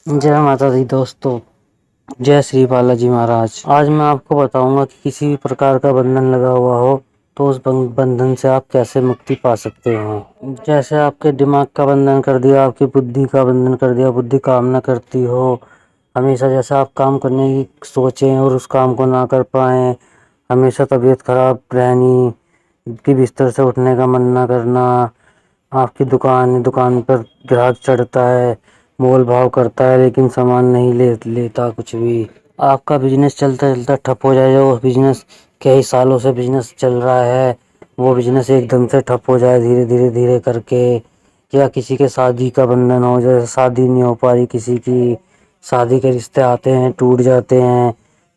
जय माता दी दोस्तों। जय श्री बालाजी महाराज। आज मैं आपको बताऊंगा कि किसी भी प्रकार का बंधन लगा हुआ हो तो उस बंधन से आप कैसे मुक्ति पा सकते हो। जैसे आपके दिमाग का बंधन कर दिया, आपकी बुद्धि का बंधन कर दिया, बुद्धि काम ना करती हो, हमेशा जैसा आप काम करने की सोचें और उस काम को ना कर पाएं, हमेशा तबीयत खराब रहनी, कि बिस्तर से उठने का मन ना करना, आपकी दुकान पर ग्राहक चढ़ता है, मोल भाव करता है लेकिन सामान नहीं लेता कुछ भी, आपका बिजनेस चलता चलता ठप हो जाए। जो बिजनेस कई सालों से बिजनेस चल रहा है वो बिजनेस एकदम से ठप हो जाए धीरे धीरे धीरे करके। या किसी के शादी का बंधन हो, जैसे शादी नहीं हो पा रही किसी की, शादी के रिश्ते आते हैं टूट जाते हैं,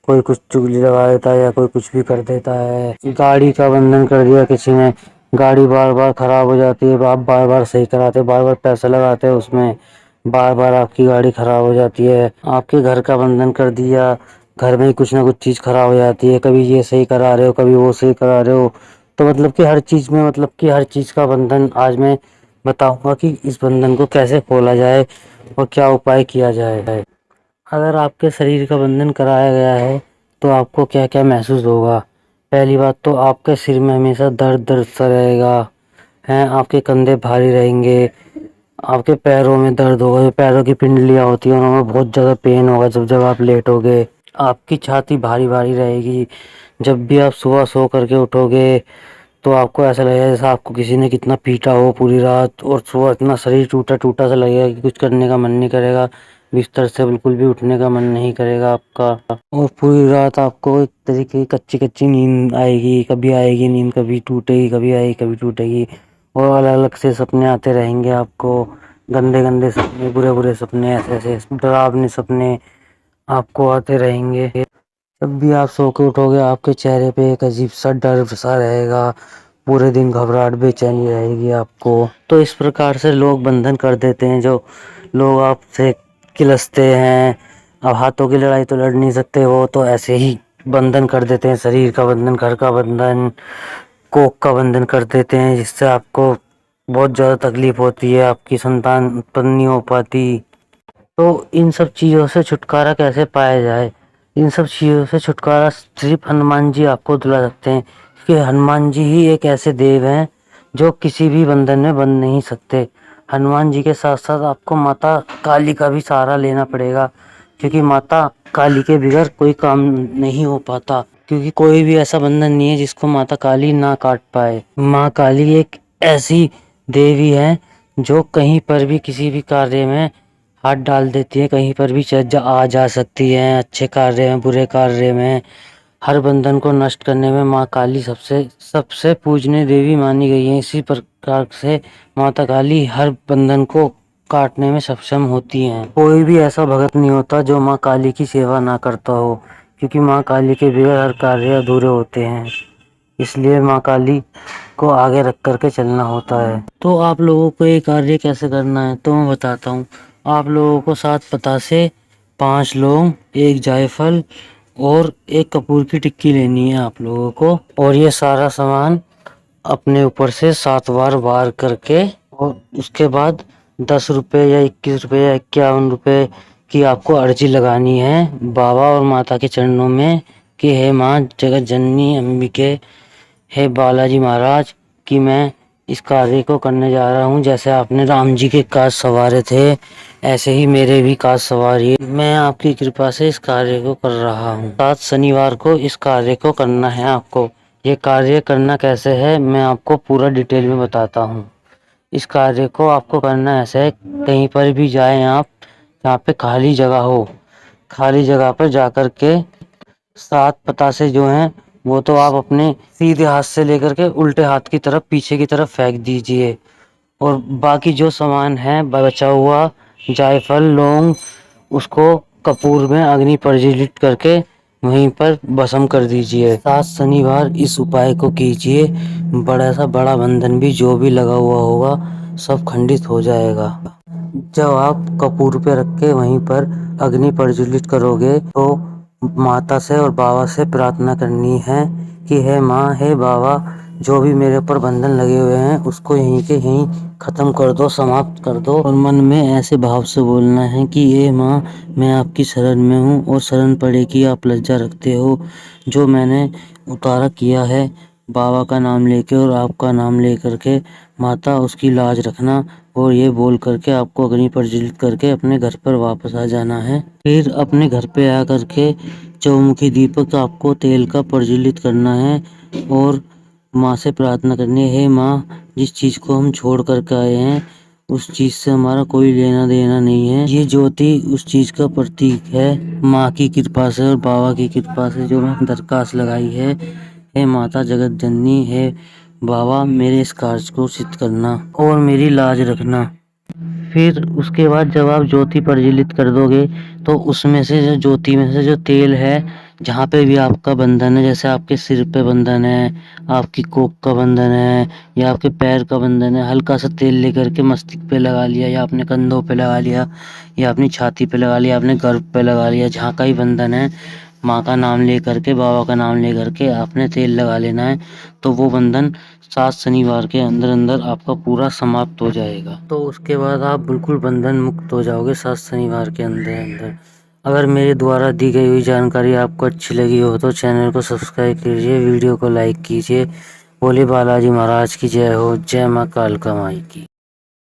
कोई कुछ चुगली लगा देता है या कोई कुछ भी कर देता है। गाड़ी का बंधन कर दिया किसी ने, गाड़ी बार बार खराब हो जाती है, आप बार बार सही कराते, बार बार पैसा लगाते हैं उसमें, बार बार आपकी गाड़ी खराब हो जाती है। आपके घर का बंधन कर दिया, घर में कुछ ना कुछ चीज़ खराब हो जाती है, कभी ये सही करा रहे हो कभी वो सही करा रहे हो। तो मतलब कि हर चीज़ में, मतलब कि हर चीज़ का बंधन आज मैं बताऊंगा कि इस बंधन को कैसे खोला जाए और क्या उपाय किया जाए। अगर आपके शरीर का बंधन कराया गया है तो आपको क्या क्या महसूस होगा। पहली बात तो आपके सिर में हमेशा दर्द दर्द सा रहेगा, हैं, आपके कंधे भारी रहेंगे, आपके पैरों में दर्द होगा, जो पैरों की पिंडलियाँ होती हैं उनमें बहुत ज़्यादा पेन होगा जब जब आप लेटोगे। आपकी छाती भारी भारी रहेगी, जब भी आप सुबह सो करके उठोगे तो आपको ऐसा लगेगा जैसे आपको किसी ने कितना पीटा हो पूरी रात, और सुबह इतना शरीर टूटा टूटा सा लगेगा कि कुछ करने का मन नहीं करेगा, बिस्तर से बिल्कुल भी उठने का मन नहीं करेगा आपका। और पूरी रात आपको एक तरीके की कच्ची कच्ची नींद आएगी नींद, कभी टूटेगी कभी आएगी कभी टूटेगी, और अलग अलग से सपने आते रहेंगे आपको, गंदे गंदे सपने, बुरे बुरे सपने, ऐसे ऐसे डरावने सपने आपको आते रहेंगे। जब भी आप सो के उठोगे आपके चेहरे पे एक अजीब सा डर सा रहेगा, पूरे दिन घबराहट बेचैनी रहेगी आपको। तो इस प्रकार से लोग बंधन कर देते हैं, जो लोग आपसे किलसते हैं। अब हाथों की लड़ाई तो लड़ नहीं सकते हो, तो ऐसे ही बंधन कर देते हैं, शरीर का बंधन, घर का बंधन, कोख का बंधन कर देते हैं, जिससे आपको बहुत ज़्यादा तकलीफ होती है, आपकी संतान उत्पन्न नहीं हो पाती। तो इन सब चीज़ों से छुटकारा कैसे पाया जाए। इन सब चीज़ों से छुटकारा सिर्फ हनुमान जी आपको दिला सकते हैं, क्योंकि हनुमान जी ही एक ऐसे देव हैं जो किसी भी बंधन में बंध नहीं सकते। हनुमान जी के साथ साथ आपको माता काली का भी सहारा लेना पड़ेगा, क्योंकि माता काली के बगैर कोई काम नहीं हो पाता, क्योंकि कोई भी ऐसा बंधन नहीं है जिसको माता काली ना काट पाए। माँ काली एक ऐसी देवी है जो कहीं पर भी किसी भी कार्य में हाथ डाल देती है, कहीं पर भी आ जा सकती है, अच्छे कार्य में बुरे कार्य में, हर बंधन को नष्ट करने में माँ काली सबसे सबसे पूजनीय देवी मानी गई है। इसी प्रकार से माता काली हर बंधन को काटने में सक्षम होती हैं। कोई भी ऐसा भगत नहीं होता जो माँ काली की सेवा ना करता हो, क्योंकि माँ काली के बगैर हर कार्य अधूरे होते हैं, इसलिए माँ काली को आगे रख करके चलना होता है। तो आप लोगों को ये कार्य कैसे करना है तो मैं बताता हूँ। आप लोगों को 7 पतासे, 5 लौंग, 1 जायफल और 1 कपूर की टिक्की लेनी है आप लोगों को, और ये सारा सामान अपने ऊपर से 7 बार वार करके, और उसके बाद 10 रुपये या 21 रुपये या 51 रुपये की आपको अर्जी लगानी है बाबा और माता के चरणों में, कि हे माँ जगत जननी अंबिके, हे बालाजी महाराज, कि मैं इस कार्य को करने जा रहा हूँ। जैसे आपने राम जी के काज सवारे थे ऐसे ही मेरे भी काज सवारिए, मैं आपकी कृपा से इस कार्य को कर रहा हूँ। 7 शनिवार को इस कार्य को करना है आपको। ये कार्य करना कैसे है मैं आपको पूरा डिटेल में बताता हूँ। इस कार्य को आपको करना ऐसे है, कहीं पर भी जाएं आप, जहाँ पे खाली जगह हो, खाली जगह पर जाकर के 7 पतासे जो हैं वो तो आप अपने सीधे हाथ से लेकर के उल्टे हाथ की तरफ पीछे की तरफ फेंक दीजिए, और बाकी जो सामान है बचा हुआ, जायफल लौंग, उसको कपूर में अग्नि प्रज्वलित करके वहीं पर भस्म कर दीजिए। 7 शनिवार इस उपाय को कीजिए, बड़ा सा बड़ा बंधन भी जो भी लगा हुआ होगा सब खंडित हो जाएगा। जब आप कपूर पे रख के वहीं पर अग्नि प्रज्वलित करोगे तो माता से और बाबा से प्रार्थना करनी है कि हे माँ हे बाबा, जो भी मेरे ऊपर बंधन लगे हुए हैं उसको यहीं के यहीं खत्म कर दो, समाप्त कर दो। और मन में ऐसे भाव से बोलना है कि हे माँ, मैं आपकी शरण में हूँ और शरण पड़े की आप लज्जा रखते हो। जो मैंने उतारा किया है बाबा का नाम लेके और आपका नाम लेकर के, माता उसकी लाज रखना। और ये बोल करके आपको अग्नि प्रज्वलित करके अपने घर पर वापस आ जाना है। फिर अपने घर पे आ करके चौमुखी दीपक आपको तेल का प्रज्वलित करना है और माँ से प्रार्थना करनी है, हे माँ, जिस चीज को हम छोड़ करके आए हैं उस चीज से हमारा कोई लेना देना नहीं है। ये ज्योति उस चीज का प्रतीक है। माँ की कृपा से और बाबा की कृपा से जो मैं दरखास्त लगाई है, हे माता जगत जननी, हे बाबा, मेरे इस कार्य को सिद्ध करना और मेरी लाज रखना। फिर उसके बाद जब आप ज्योति प्रज्वलित कर दोगे तो उसमें से जो ज्योति में से जो तेल है, जहाँ पे भी आपका बंधन है, जैसे आपके सिर पे बंधन है, आपकी कोख का बंधन है या आपके पैर का बंधन है, हल्का सा तेल लेकर के मस्तिष्क पे लगा लिया या अपने कंधों पे लगा लिया या अपनी छाती पे लगा लिया, अपने गर्भ पे लगा लिया, जहाँ का ही बंधन है, माँ का नाम लेकर के, बाबा का नाम लेकर के आपने तेल लगा लेना है। तो वो बंधन 7 शनिवार के अंदर अंदर आपका पूरा समाप्त हो जाएगा। तो उसके बाद आप बिल्कुल बंधन मुक्त हो जाओगे 7 शनिवार के अंदर अंदर। अगर मेरे द्वारा दी गई हुई जानकारी आपको अच्छी लगी हो तो चैनल को सब्सक्राइब कीजिए, वीडियो को लाइक कीजिए। बोले बालाजी महाराज की जय हो। जय माँ कालका माई की।